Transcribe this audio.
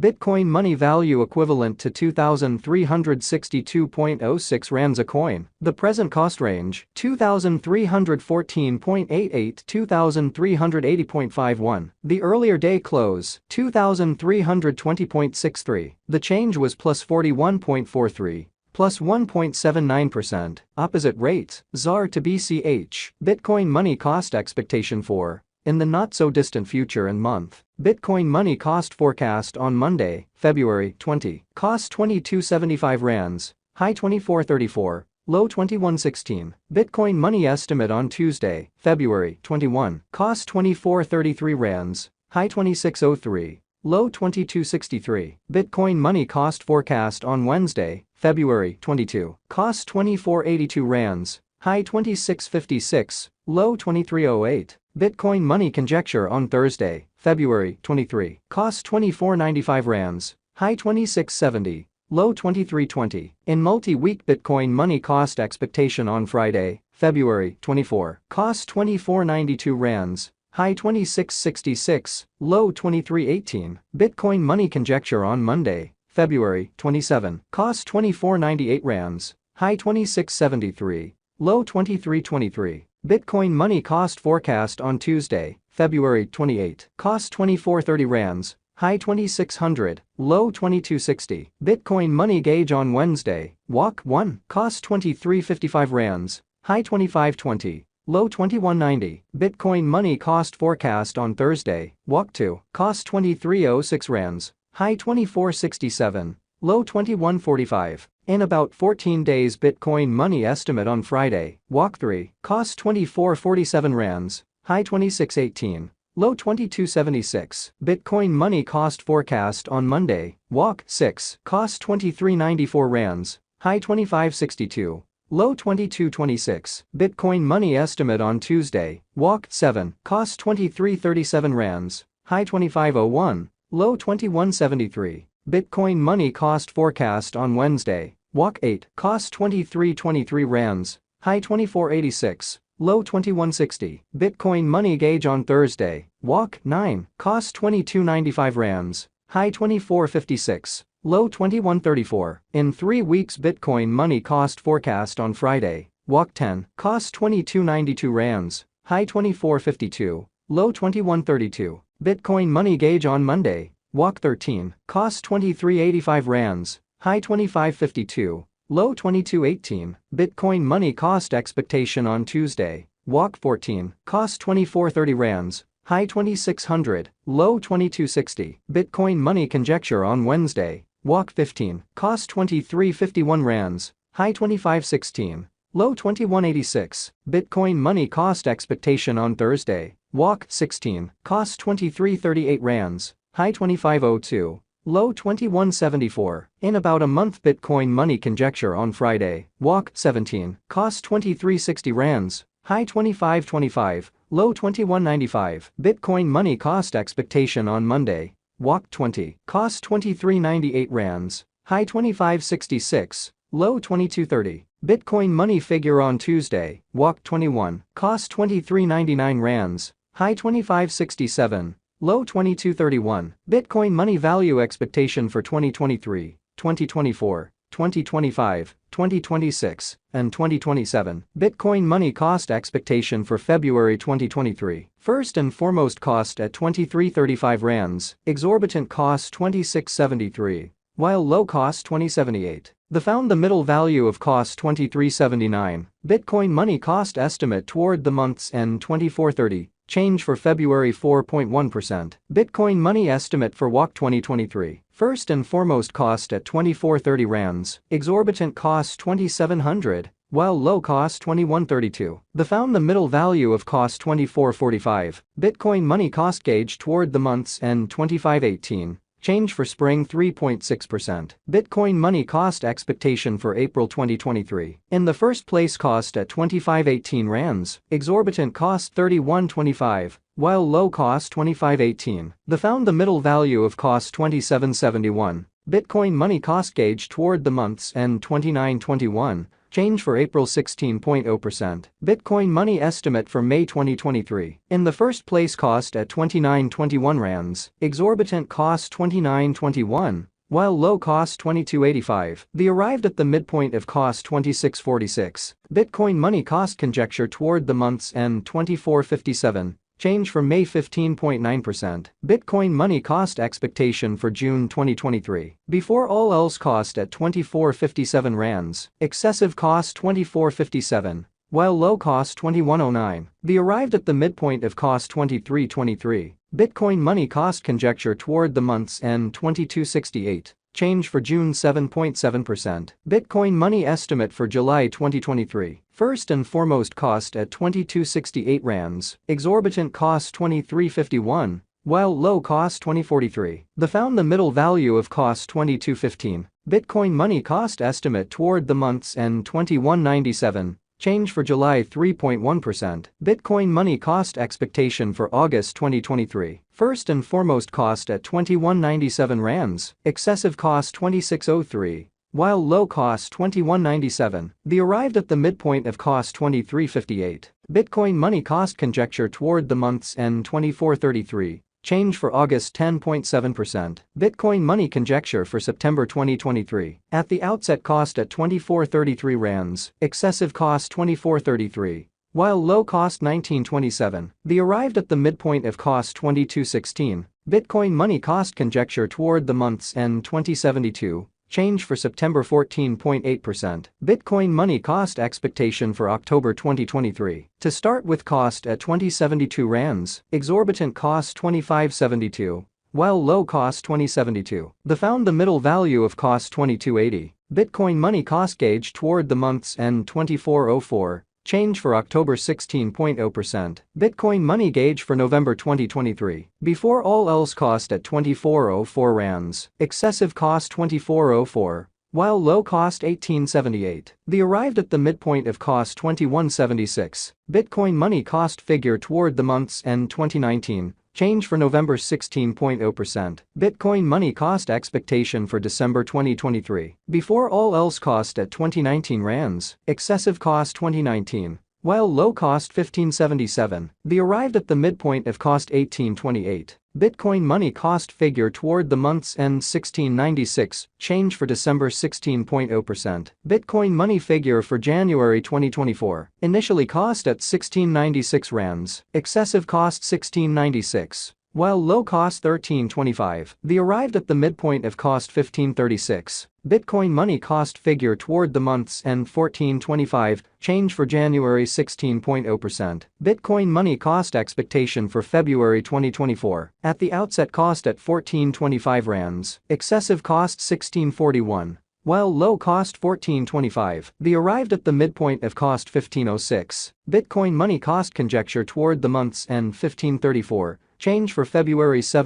Bitcoin money value equivalent to 2,362.06 rands a coin. The present cost range, 2,314.88 2,380.51. The earlier day close, 2,320.63. The change was plus 41.43. Plus 1.79%. Opposite rates, ZAR to BCH. Bitcoin money cost expectation for, in the not-so-distant future and month. Bitcoin money cost forecast on Monday, February 20. Cost 2275 rands, high 2434, low 2116. Bitcoin money estimate on Tuesday, February 21. Cost 2433 rands, high 2603, low 2263. Bitcoin money cost forecast on Wednesday, February 22. Cost 2482 rands, high 2656, low 2308. Bitcoin money conjecture on Thursday, February 23. Cost 2495 rands, high 2670, low 2320. In multi-week Bitcoin money cost expectation on Friday, February 24. Cost 2492 rands, high 2666, low 2318. Bitcoin money conjecture on Monday, February 27. Cost 2498 rands, high 2673, low 2323. Bitcoin money cost forecast on Tuesday, February 28. Cost 2430 rands, high 2600, low 2260. Bitcoin money gauge on Wednesday, walk 1. Cost 2355 rands, high 2520, low 2190. Bitcoin money cost forecast on Thursday, walk 2. Cost 2306 rands, high 2467, low 2145. In about 14 days Bitcoin money estimate on Friday, walk 3. Cost 2447 rands, high 2618, low 2276. Bitcoin money cost forecast on Monday, walk 6. Cost 2394 rands, high 2562, low 2226. Bitcoin money estimate on Tuesday, walk 7. Cost 2337 rands, high 2501, low 2173. Bitcoin money cost forecast on Wednesday, walk 8. Cost 2323 rands, high 2486, low 2160. Bitcoin money gauge on Thursday, walk 9. Cost 2295 rands, high 2456, low 2134. In 3 weeks Bitcoin money cost forecast on Friday, walk 10. Cost 2292 rands, high 2452, low 2132. Bitcoin money gauge on Monday, walk 13. Cost 2385 rands, high 2552, low 2218. Bitcoin money cost expectation on Tuesday, walk 14. Cost 2430 rands, high 2600, low 2260. Bitcoin money conjecture on Wednesday, walk 15. Cost 2351 rands, high 2516, low 2186. Bitcoin money cost expectation on Thursday, walk 16. Cost 2338 rands, high 2502, low 2174. In about a month Bitcoin money conjecture on Friday, walk 17. Cost 2360 rands, high 2525, low 2195. Bitcoin money cost expectation on Monday, walk 20. Cost 2398 rands, high 2566, low 2230. Bitcoin money figure on Tuesday, walk 21. Cost 2399 rands, high 2567, low 2231. Bitcoin money value expectation for 2023, 2024, 2025, 2026, and 2027. Bitcoin money cost expectation for February 2023. First and foremost cost at 2335 rands, exorbitant cost 2673, while low cost 2078. Found the middle value of cost 2379. Bitcoin money cost estimate toward the month's end 2430. Change for February 4.1%. Bitcoin money estimate for walk 2023. First and foremost cost at 2430 rands, exorbitant cost 2700, while low cost 2132. Found the middle value of cost 2445. Bitcoin money cost gauge toward the month's end 2518. Change for spring 3.6%. Bitcoin money cost expectation for April 2023. In the first place cost at 2518 rands, exorbitant cost 3125, while low cost 2518. Found the middle value of cost 2771. Bitcoin money cost gauge toward the month's end 2921. change for April 16.0%. Bitcoin money estimate for May 2023. In the first place, cost at 29.21 rands, exorbitant cost 29.21. While low cost 22.85, the arrived at the midpoint of cost 26.46. Bitcoin money cost conjecture toward the month's end 24.57, change for May 15.9%. Bitcoin money cost expectation for June 2023. Before all else, cost at 24.57 rands, excessive cost 24.57. While low cost 21.09, the arrived at the midpoint of cost 23.23. Bitcoin money cost conjecture toward the month's end 22.68, change for June 7.7%. Bitcoin money estimate for July 2023. First and foremost, cost at 22.68 rands, exorbitant cost 23.51, while low cost 20.43. The found the middle value of cost 22.15. Bitcoin money cost estimate toward the month's end 21.97. Change for July 3.1%. Bitcoin money cost expectation for August 2023. First and foremost, cost at 21.97 rands, excessive cost 26.03, while low cost 21.97. The arrived at the midpoint of cost 23.58. Bitcoin money cost conjecture toward the month's end 24.33. Change for August 10.7%. Bitcoin money conjecture for September 2023. At the outset, cost at 24.33 rands, excessive cost 24.33, while low cost 19.27. The arrived at the midpoint of cost 22.16. Bitcoin money cost conjecture toward the month's end 20.72. Change for September 14.8%. Bitcoin money cost expectation for October 2023. To start with, cost at 20.72 rands, exorbitant cost 25.72, while low cost 20.72. The found the middle value of cost 22.80. Bitcoin money cost gauge toward the month's end 24.04. Change for October 16.0%. Bitcoin money gauge for November 2023. Before all else, cost at 24.04 rands, excessive cost 24.04, while low cost 18.78. The arrived at the midpoint of cost 21.76. Bitcoin money cost figure toward the month's end 2019. Change for November 16.0%. Bitcoin money cost expectation for December 2023. Before all else, cost at 2019 rands, excessive cost 2019, while low cost 15.77. The arrived at the midpoint of cost 18.28. Bitcoin money cost figure toward the month's end 16.96, change for December 16.0%. Bitcoin money figure for January 2024. Initially cost at 16.96 rands, excessive cost 16.96, while low cost 13.25. The arrived at the midpoint of cost 15.36. Bitcoin money cost figure toward the month's end 14.25, change for January 16.0%. Bitcoin money cost expectation for February 2024. At the outset, cost at 14.25 rands, excessive cost 16.41, while low cost 14.25. The arrived at the midpoint of cost 15.06. Bitcoin money cost conjecture toward the month's end 15.34, change for February 7.